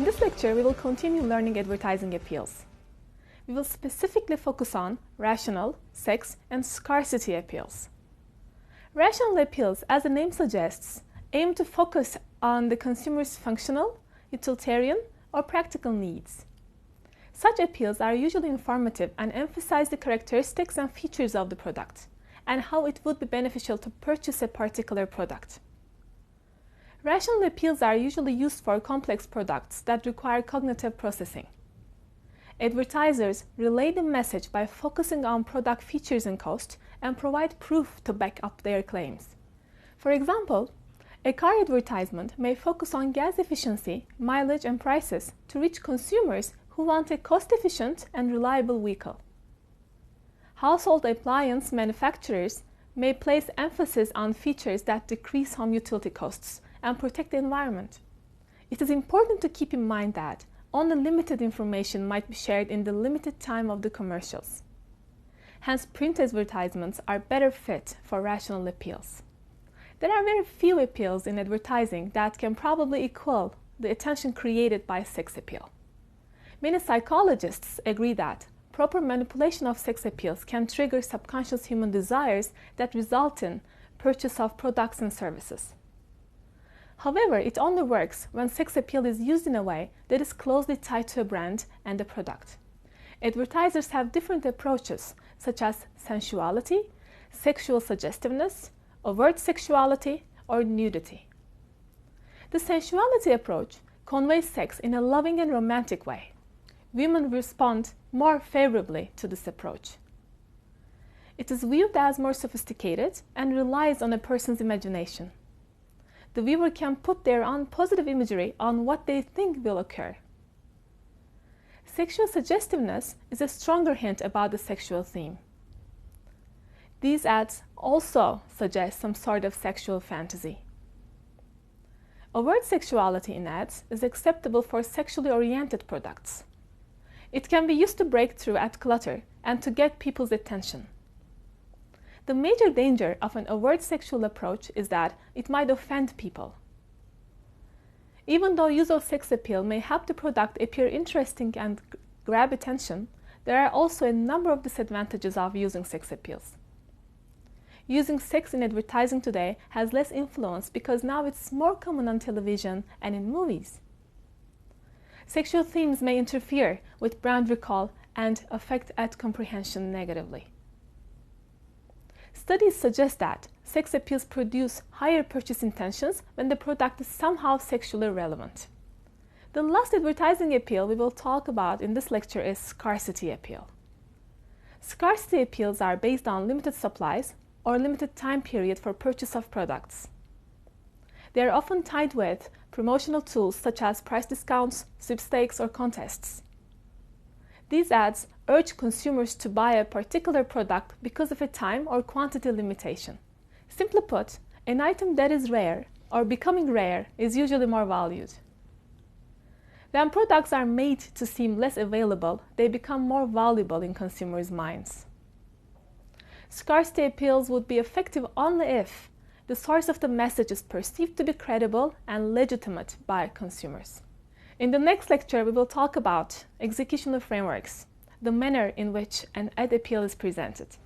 In this lecture, we will continue learning advertising appeals. We will specifically focus on rational, sex, and scarcity appeals. Rational appeals, as the name suggests, aim to focus on the consumer's functional, utilitarian, or practical needs. Such appeals are usually informative and emphasize the characteristics and features of the product and how it would be beneficial to purchase a particular product. Rational appeals are usually used for complex products that require cognitive processing. Advertisers relay the message by focusing on product features and cost and provide proof to back up their claims. For example, a car advertisement may focus on gas efficiency, mileage, and prices to reach consumers who want a cost-efficient and reliable vehicle. Household appliance manufacturers may place emphasis on features that decrease home utility costs and protect the environment. It is important to keep in mind that only limited information might be shared in the limited time of the commercials. Hence, print advertisements are better fit for rational appeals. There are very few appeals in advertising that can probably equal the attention created by sex appeal. Many psychologists agree that proper manipulation of sex appeals can trigger subconscious human desires that result in purchase of products and services. However, it only works when sex appeal is used in a way that is closely tied to a brand and a product. Advertisers have different approaches, such as sensuality, sexual suggestiveness, overt sexuality, or nudity. The sensuality approach conveys sex in a loving and romantic way. Women respond more favorably to this approach. It is viewed as more sophisticated and relies on a person's imagination. The viewer can put their own positive imagery on what they think will occur. Sexual suggestiveness is a stronger hint about the sexual theme. These ads also suggest some sort of sexual fantasy. Overt sexuality in ads is acceptable for sexually oriented products. It can be used to break through ad clutter and to get people's attention. The major danger of an overt sexual approach is that it might offend people. Even though use of sex appeal may help the product appear interesting and grab attention, there are also a number of disadvantages of using sex appeals. Using sex in advertising today has less influence because now it's more common on television and in movies. Sexual themes may interfere with brand recall and affect ad comprehension negatively. Studies suggest that sex appeals produce higher purchase intentions when the product is somehow sexually relevant. The last advertising appeal we will talk about in this lecture is scarcity appeal. Scarcity appeals are based on limited supplies or limited time period for purchase of products. They are often tied with promotional tools such as price discounts, sweepstakes, or contests. These ads urge consumers to buy a particular product because of a time or quantity limitation. Simply put, an item that is rare or becoming rare is usually more valued. When products are made to seem less available, they become more valuable in consumers' minds. Scarcity appeals would be effective only if the source of the message is perceived to be credible and legitimate by consumers. In the next lecture, we will talk about executional frameworks, the manner in which an ad appeal is presented.